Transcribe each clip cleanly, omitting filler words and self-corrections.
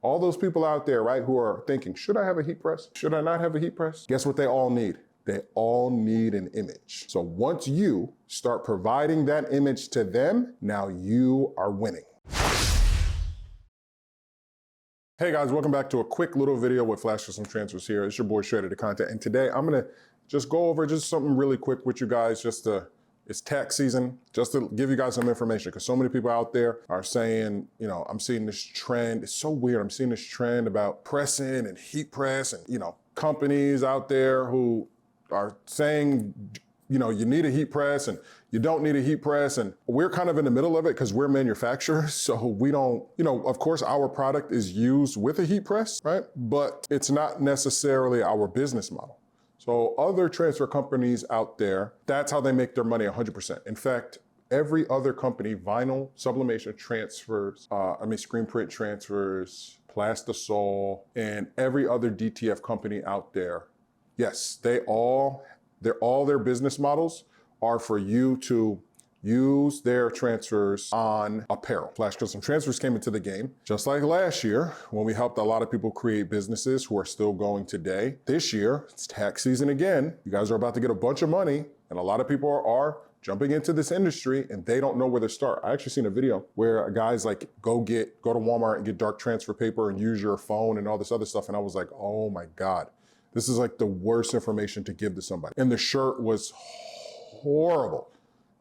All those people out there, right, who are thinking, should I have a heat press? Should I not have a heat press? Guess what they all need? They all need an image. So once you start providing that image to them, now you are winning. Hey guys, welcome back to a quick little video with Flash Custom Transfers here. It's your boy Shredder the Content, and today I'm gonna just go over just something really quick with you guys, it's tax season, just to give you guys some information, because so many people out there are saying, you know, I'm seeing this trend, it's so weird, I'm seeing this trend about pressing and heat press, and, you know, companies out there who are saying, you know, you need a heat press and you don't need a heat press. And we're kind of in the middle of it because we're manufacturers. So we don't, you know, of course our product is used with a heat press, right? But it's not necessarily our business model. So other transfer companies out there, that's how they make their money 100%. In fact, every other company, vinyl sublimation transfers, screen print transfers, plastisol, and every other DTF company out there, yes, all their business models are for you to use their transfers on apparel. Flash Custom Transfers came into the game just like last year when we helped a lot of people create businesses who are still going today. This year, it's tax season again. You guys are about to get a bunch of money, and a lot of people are jumping into this industry and they don't know where to start. I actually seen a video where a guy's like, go to Walmart and get dark transfer paper and use your phone and all this other stuff. And I was like, oh my God. This is like the worst information to give to somebody. And the shirt was horrible.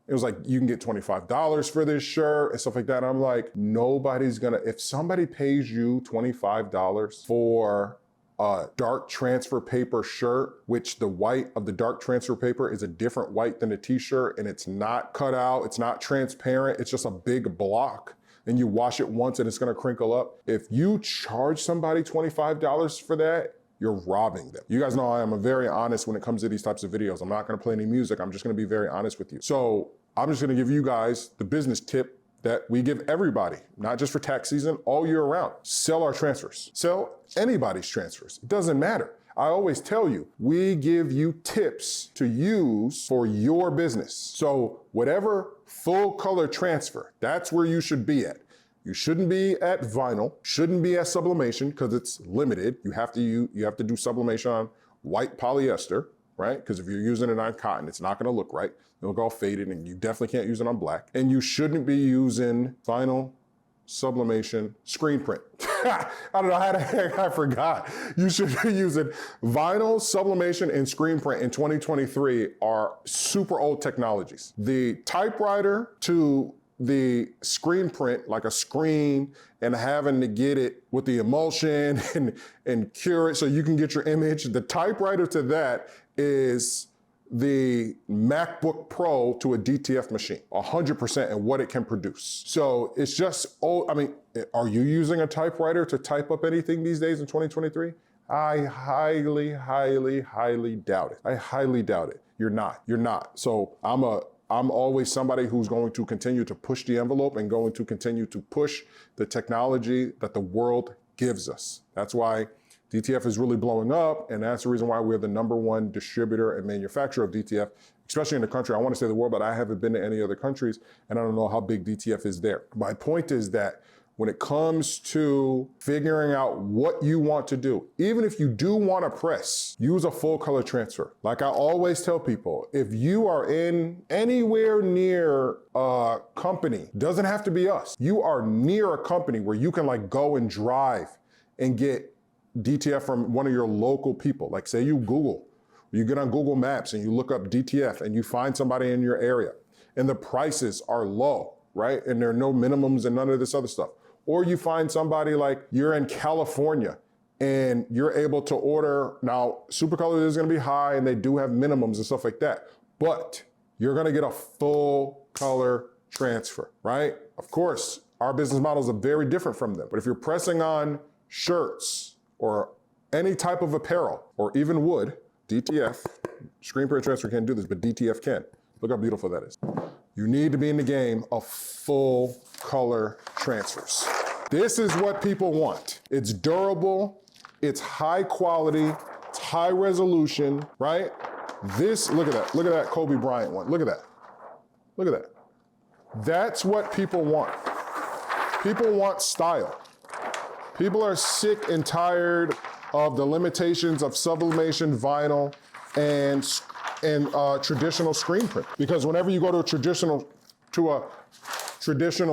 It was like, you can get $25 for this shirt and stuff like that. I'm like, nobody's gonna, if somebody pays you $25 for a dark transfer paper shirt, which the white of the dark transfer paper is a different white than a t-shirt, and it's not cut out, it's not transparent, it's just a big block, and you wash it once and it's gonna crinkle up. If you charge somebody $25 for that, you're robbing them. You guys know I am very honest when it comes to these types of videos. I'm not gonna play any music. I'm just gonna be very honest with you. So I'm just gonna give you guys the business tip that we give everybody, not just for tax season, all year round. Sell our transfers. Sell anybody's transfers. It doesn't matter. I always tell you, we give you tips to use for your business. So whatever full color transfer, that's where you should be at. You shouldn't be at vinyl, shouldn't be at sublimation because it's limited. You have to do sublimation on white polyester, right? Because if you're using it on cotton, it's not gonna look right. It'll go all faded, and you definitely can't use it on black. And you shouldn't be using vinyl, sublimation, screen print. I don't know how the heck I forgot. You should be using vinyl, sublimation, and screen print in 2023 are super old technologies. The typewriter to the screen print, like a screen, and having to get it with the emulsion and cure it so you can get your image. The typewriter to that is the MacBook Pro to a DTF machine, 100% and what it can produce. So it's just, I mean, are you using a typewriter to type up anything these days in 2023? I highly, highly, highly doubt it. I highly doubt it. You're not. So I'm always somebody who's going to continue to push the envelope and going to continue to push the technology that the world gives us. That's why DTF is really blowing up, and that's the reason why we're the #1 distributor and manufacturer of DTF, especially in the country. I want to say the world, but I haven't been to any other countries, and I don't know how big DTF is there. My point is that when it comes to figuring out what you want to do, even if you do want to press, use a full color transfer. Like I always tell people, if you are in anywhere near a company, doesn't have to be us, you are near a company where you can like go and drive and get DTF from one of your local people. Like say you get on Google Maps and you look up DTF and you find somebody in your area and the prices are low, right? And there are no minimums and none of this other stuff. Or you find somebody like you're in California and you're able to order, now Supercolor is gonna be high and they do have minimums and stuff like that, but you're gonna get a full color transfer, right? Of course, our business models are very different from them, but if you're pressing on shirts or any type of apparel or even wood, DTF, screen print transfer can't do this, but DTF can. Look how beautiful that is. You need to be in the game of full color transfers. This is what people want. It's durable, it's high quality, it's high resolution, right? Look at that Kobe Bryant one. Look at that. That's what people want. People want style. People are sick and tired of the limitations of sublimation vinyl and traditional screen print. Because whenever you go to a traditional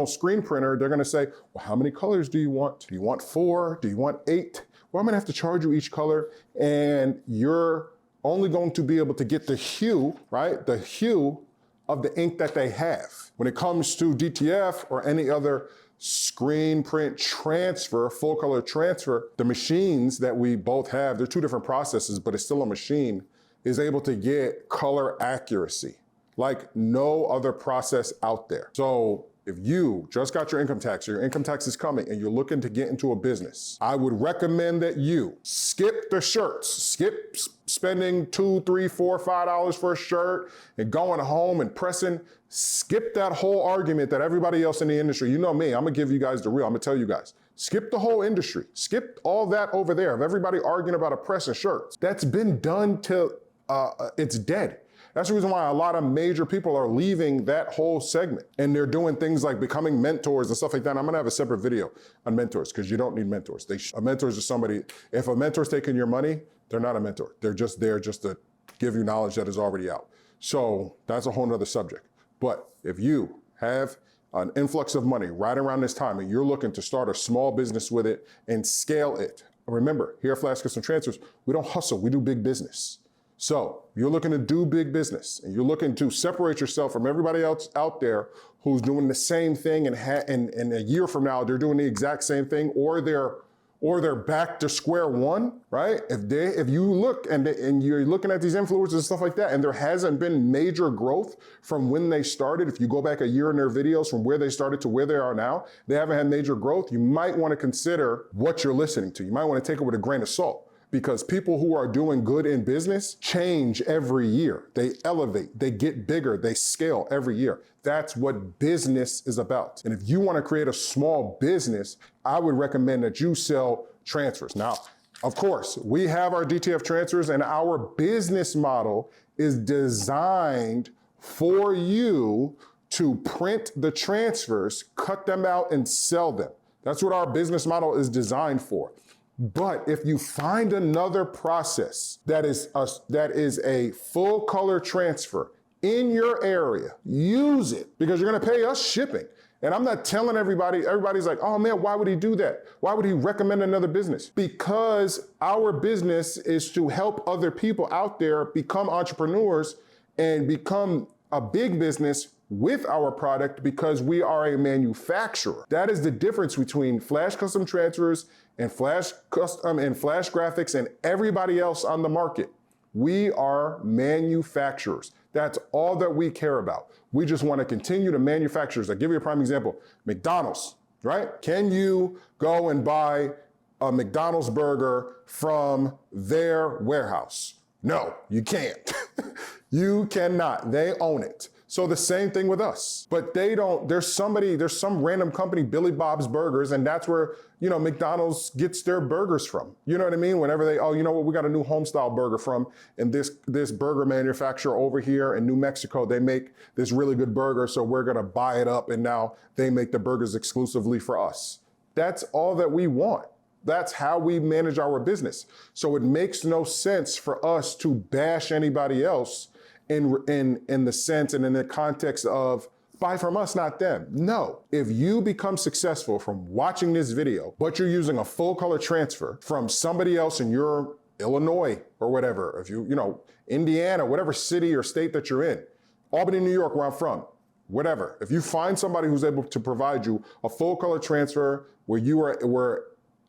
screen printer, they're gonna say, well, how many colors do you want? Do you want 4? Do you want 8? Well, I'm gonna have to charge you each color, and you're only going to be able to get the hue, right? The hue of the ink that they have. When it comes to DTF or any other screen print transfer, full color transfer, the machines that we both have, they're 2 different processes, but it's still a machine, is able to get color accuracy like no other process out there. So if you just got your income tax, or your income tax is coming, and you're looking to get into a business, I would recommend that you skip the shirts, skip spending $2, $3, $4, $5 for a shirt and going home and pressing. Skip that whole argument that everybody else in the industry, you know me, I'm gonna give you guys the real, I'm gonna tell you guys. Skip the whole industry. Skip all that over there of everybody arguing about a press of shirts. That's been done till it's dead. That's the reason why a lot of major people are leaving that whole segment, and they're doing things like becoming mentors and stuff like that. I'm gonna have a separate video on mentors, because you don't need mentors. A mentor is just somebody, if a mentor's taking your money, they're not a mentor. They're just there just to give you knowledge that is already out. So that's a whole nother subject. But if you have an influx of money right around this time and you're looking to start a small business with it and scale it, remember, here at Flash Custom Transfers, we don't hustle, we do big business. So you're looking to do big business, and you're looking to separate yourself from everybody else out there who's doing the same thing, and a year from now, they're doing the exact same thing, or they're back to square one, right? If you look and you're looking at these influencers and stuff like that, and there hasn't been major growth from when they started, if you go back a year in their videos from where they started to where they are now, they haven't had major growth, you might want to consider what you're listening to. You might want to take it with a grain of salt. Because people who are doing good in business change every year. They elevate, they get bigger, they scale every year. That's what business is about. And if you want to create a small business, I would recommend that you sell transfers. Now, of course, we have our DTF transfers, and our business model is designed for you to print the transfers, cut them out, and sell them. That's what our business model is designed for. But if you find another process that is a full color transfer in your area, use it, because you're gonna pay us shipping. And I'm not telling everybody's like, oh man, why would he do that? Why would he recommend another business? Because our business is to help other people out there become entrepreneurs and become a big business with our product, because we are a manufacturer. That is the difference between Flash Custom Transfers and Flash Graphics and everybody else on the market. We are manufacturers. That's all that we care about. We just want to continue to manufacture. I'll give you a prime example. McDonald's, right? Can you go and buy a McDonald's burger from their warehouse? No, you can't. You cannot. They own it. So the same thing with us, but they don't, there's some random company, Billy Bob's Burgers, and that's where, McDonald's gets their burgers from. You know what I mean? Whenever they, oh, you know what, we got a new homestyle burger from, and this burger manufacturer over here in New Mexico, they make this really good burger, so we're gonna buy it up, and now they make the burgers exclusively for us. That's all that we want. That's how we manage our business. So it makes no sense for us to bash anybody else in the sense and in the context of buy from us, not them. No, if you become successful from watching this video, but you're using a full color transfer from somebody else in your Illinois or whatever, if Indiana, whatever city or state that you're in, Albany, New York, where I'm from, whatever. If you find somebody who's able to provide you a full color transfer where you are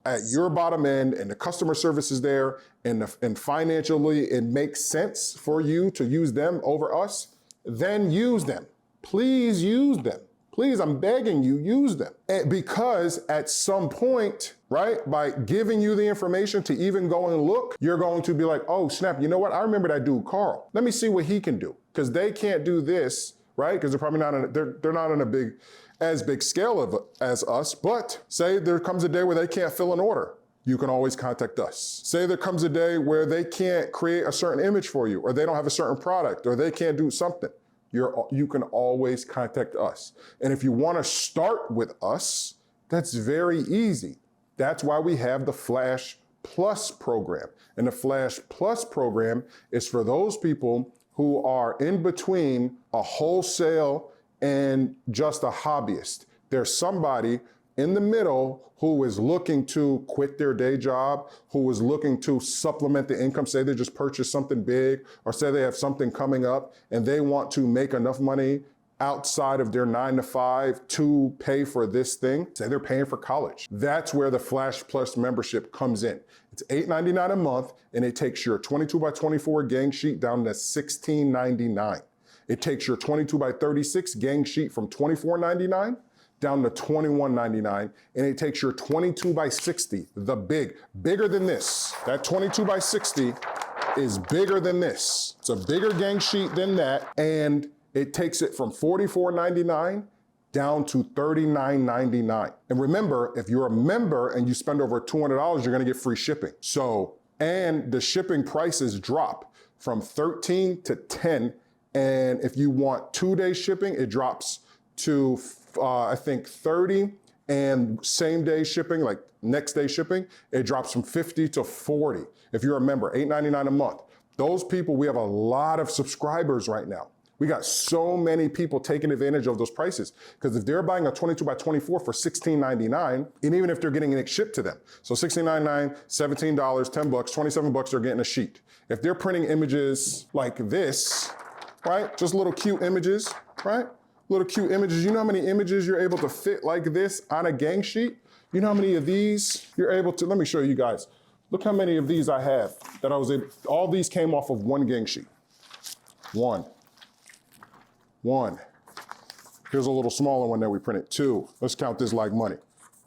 at your bottom end and the customer service is there and financially it makes sense for you to use them over us, then use them. Please use them. Please, I'm begging you, use them. Because at some point, right, by giving you the information to even go and look, you're going to be like, oh snap, you know what? I remember that dude, Carl. Let me see what he can do. Because they can't do this, right? Because they're probably not they're not on as big scale as us, but say there comes a day where they can't fill an order, you can always contact us. Say there comes a day where they can't create a certain image for you, or they don't have a certain product, or they can't do something, you can always contact us. And if you want to start with us, that's very easy. That's why we have the Flash Plus program. And the Flash Plus program is for those people who are in between a wholesale and just a hobbyist. There's somebody in the middle who is looking to quit their day job, who is looking to supplement the income. Say they just purchased something big, or say they have something coming up and they want to make enough money outside of their 9 to 5 to pay for this thing. Say they're paying for college. That's where the Flash Plus membership comes in. It's $8.99 a month, and it takes your 22 by 24 gang sheet down to $16.99. It takes your 22 by 36 gang sheet from $24.99 down to $21.99, and it takes your 22 by 60, the bigger than this. That 22 by 60 is bigger than this. It's a bigger gang sheet than that, and it takes it from $44.99 down to $39.99. And remember, if you're a member and you spend over $200, you're gonna get free shipping. So, and the shipping prices drop from 13 to 10. And if you want 2-day shipping, it drops to, I think 30, and same day shipping, like next day shipping, it drops from 50 to 40. If you're a member, $8.99 a month. Those people, we have a lot of subscribers right now. We got so many people taking advantage of those prices, because if they're buying a 22 by 24 for $16.99, and even if they're getting it shipped to them, so $16.99, $17, $10, $27, they're getting a sheet. If they're printing images like this, right? Just little cute images, right? Little cute images. You know how many images you're able to fit like this on a gang sheet? You know how many of these you're able to, let me show you guys. Look how many of these I have that I was able, all these came off of one gang sheet. One. Here's a little smaller one that we printed. 2. Let's count this like money.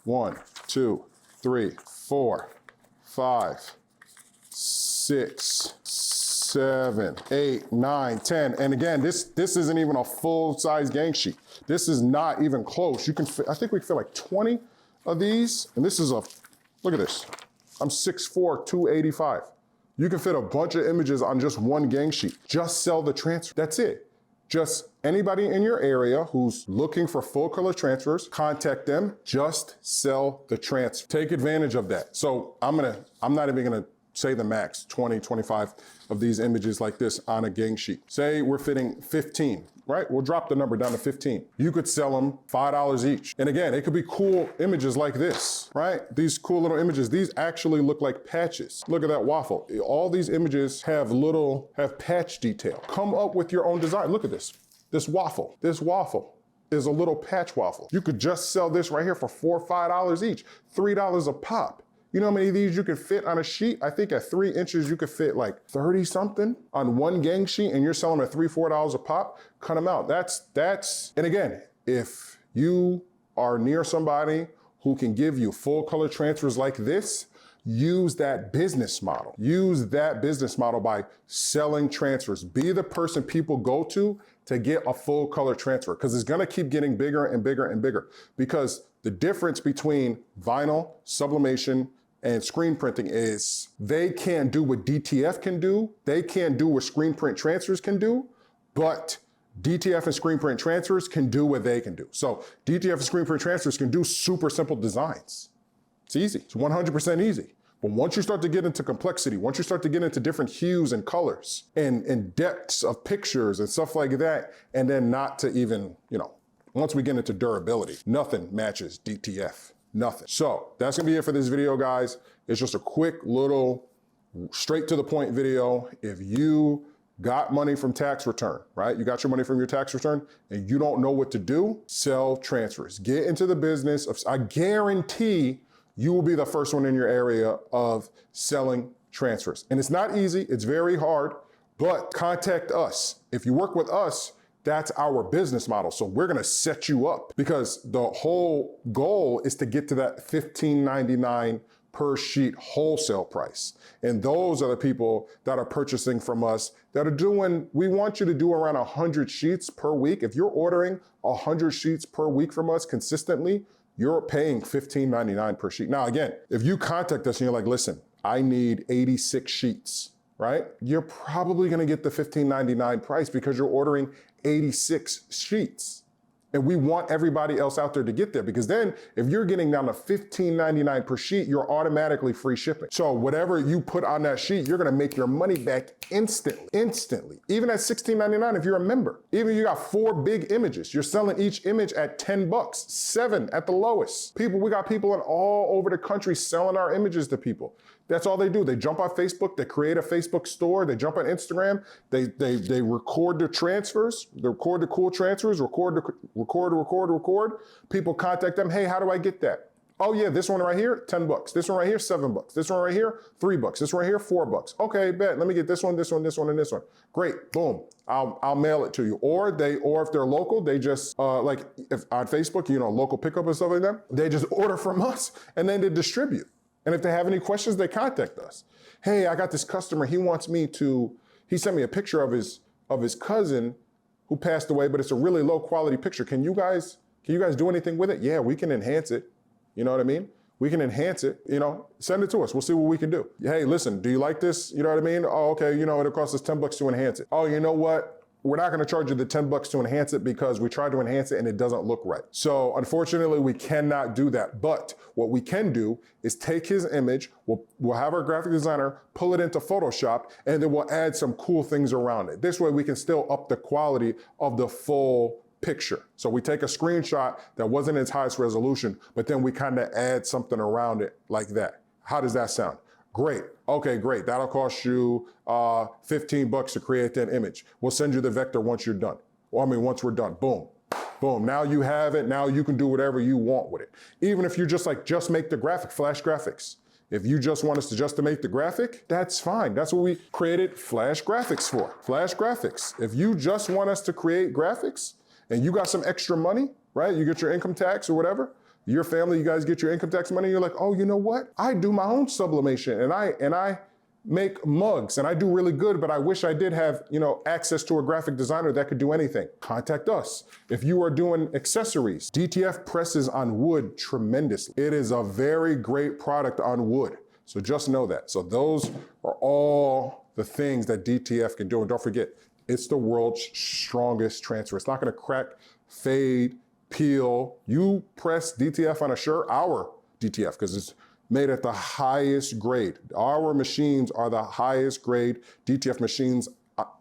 1, 2, 3, 4, 5, 6, 7, 8, 9, 10. And again, this isn't even a full-size gang sheet. This is not even close. You can fit, I think we can fit like 20 of these. And this is a, look at this. I'm 6'4", 285. You can fit a bunch of images on just one gang sheet. Just sell the transfer. That's it. Just anybody in your area who's looking for full color transfers, contact them, just sell the transfer. Take advantage of that. So I'm not even gonna say the max, 20, 25 of these images like this on a gang sheet. Say we're fitting 15, right? We'll drop the number down to 15. You could sell them $5 each. And again, it could be cool images like this, right? These cool little images, these actually look like patches. Look at that waffle. All these images have patch detail. Come up with your own design. Look at this. This waffle is a little patch waffle. You could just sell this right here for $4 or $5 each, $3 a pop. You know how many of these you could fit on a sheet? I think at 3 inches, you could fit like 30 something on one gang sheet, and you're selling them at $3, $4 a pop. Cut them out. That's, and again, if you are near somebody who can give you full color transfers like this, use that business model. Use that business model by selling transfers. Be the person people go to get a full color transfer, because it's gonna keep getting bigger and bigger and bigger. Because the difference between vinyl, sublimation, and screen printing is they can't do what DTF can do. They can't do what screen print transfers can do, but DTF and screen print transfers can do what they can do. So DTF and screen print transfers can do super simple designs. It's easy, it's 100% easy. But once you start to get into complexity, once you start to get into different hues and colors and depths of pictures and stuff like that, and then not to even, once we get into durability, nothing matches DTF, nothing. So that's gonna be it for this video, guys. It's just a quick little straight to the point video. If you got money from tax return, right? You got your money from your tax return and you don't know what to do, sell transfers. Get into the business of, I guarantee you will be the first one in your area of selling transfers. And it's not easy, it's very hard, but contact us. If you work with us, that's our business model. So we're gonna set you up, because the whole goal is to get to that $15.99 per sheet wholesale price. And those are the people that are purchasing from us that are doing, we want you to do around 100 sheets per week. If you're ordering 100 sheets per week from us consistently, you're paying $15.99 per sheet. Now, again, if you contact us and you're like, listen, I need 86 sheets, right? You're probably gonna get the $15.99 price because you're ordering 86 sheets. And we want everybody else out there to get there, because then if you're getting down to $15.99 per sheet, you're automatically free shipping. So whatever you put on that sheet, you're gonna make your money back instantly. Even at $16.99 if you're a member. Even if you got 4 big images, you're selling each image at 10 bucks, 7 at the lowest. We got people in all over the country selling our images to people. That's all they do. They jump on Facebook, they create a Facebook store, they jump on Instagram, they record their transfers, they record the cool transfers, record. People contact them, hey, how do I get that? Oh yeah, this one right here, 10 bucks. This one right here, 7 bucks. This one right here, 3 bucks. This one right here, 4 bucks. Okay, bet, let me get this one, this one, this one, and this one. Great, boom, I'll mail it to you. Or if they're local, they just, like if on Facebook, you know, local pickup and stuff like that, they just order from us and then they distribute. And if they have any questions, they contact us. Hey, I got this customer, he sent me a picture of his cousin who passed away, but it's a really low quality picture. Can you guys do anything with it? Yeah, we can enhance it. You know what I mean? We can enhance it, you know, send it to us. We'll see what we can do. Hey, listen, do you like this? You know what I mean? Oh, okay, you know, it'll cost us 10 bucks to enhance it. Oh, you know what? We're not gonna charge you the 10 bucks to enhance it because we tried to enhance it and it doesn't look right. So unfortunately, we cannot do that. But what we can do is take his image, we'll have our graphic designer pull it into Photoshop, and then we'll add some cool things around it. This way we can still up the quality of the full picture. So we take a screenshot that wasn't its highest resolution, but then we kind of add something around it like that. How does that sound? Great. Okay, great. That'll cost you 15 bucks to create that image. We'll send you the vector once you're done. Well, I mean, once we're done, boom, boom. Now you have it. Now you can do whatever you want with it. Even if you just make the graphic, Flash graphics. If you just want us to make the graphic, that's fine. That's what we created Flash graphics for. Flash graphics. If you just want us to create graphics and you got some extra money, right? You get your income tax or whatever. Your family, you guys get your income tax money. You're like, oh, you know what? I do my own sublimation and I make mugs and I do really good, but I wish I did have, you know, access to a graphic designer that could do anything. Contact us. If you are doing accessories, DTF presses on wood tremendously. It is a very great product on wood. So just know that. So those are all the things that DTF can do. And don't forget, it's the world's strongest transfer. It's not gonna crack, fade, peel. You press DTF on a shirt, our DTF, because it's made at the highest grade. Our machines are the highest grade DTF machines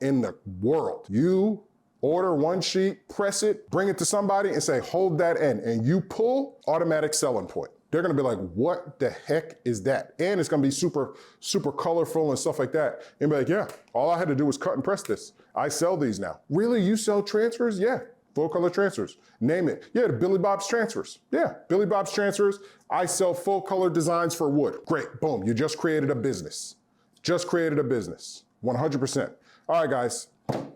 in the world. You order one sheet, press it, bring it to somebody and say, hold that end, and you pull, automatic selling point. They're gonna be like, what the heck is that? And it's gonna be super, super colorful and stuff like that. And be like, yeah, all I had to do was cut and press this. I sell these now. Really, you sell transfers? Yeah, full color transfers. Name it. Yeah, the Billy Bob's transfers. Yeah, Billy Bob's transfers. I sell full color designs for wood. Great, boom, you just created a business. Just created a business, 100%. All right, guys,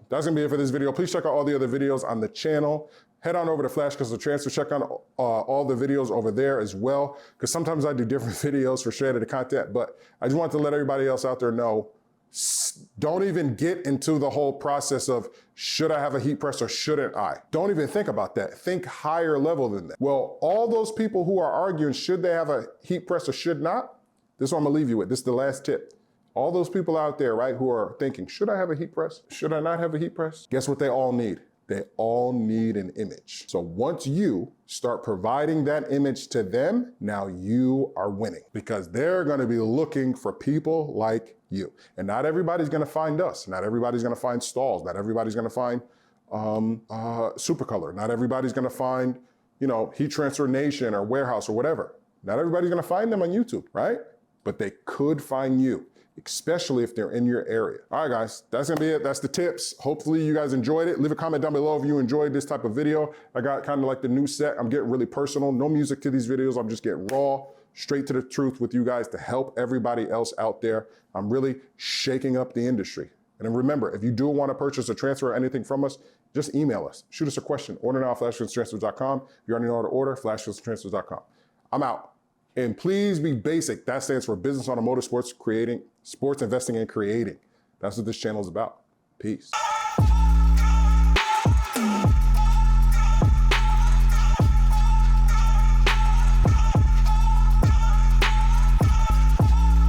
that's gonna be it for this video. Please check out all the other videos on the channel. Head on over to Flash Custom Transfer, check out all the videos over there as well, because sometimes I do different videos for shredded content, but I just want to let everybody else out there know, don't even get into the whole process of, should I have a heat press or shouldn't I? Don't even think about that. Think higher level than that. Well, all those people who are arguing, should they have a heat press or should not? This is what I'm gonna leave you with. This is the last tip. All those people out there, right, who are thinking, should I have a heat press? Should I not have a heat press? Guess what they all need? They all need an image. So once you start providing that image to them, now you are winning, because they're gonna be looking for people like you. And not everybody's gonna find us. Not everybody's gonna find Stalls. Not everybody's gonna find Supercolor. Not everybody's gonna find, you know, Heat Transfer Nation or Warehouse or whatever. Not everybody's gonna find them on YouTube, right? But they could find you, especially if they're in your area. All right, guys, that's gonna be it. That's the tips. Hopefully you guys enjoyed it. Leave a comment down below if you enjoyed this type of video. I got kind of like the new set. I'm getting really personal. No music to these videos. I'm just getting raw, straight to the truth with you guys to help everybody else out there. I'm really shaking up the industry. And then remember, if you do want to purchase a transfer or anything from us, just email us. Shoot us a question. Order now at flashcustomtransfers.com. If you already know how to order, flashcustomtransfers.com. I'm out. And please be basic. That stands for Business Automotive Sports, creating, sports investing and creating. That's what this channel is about. Peace.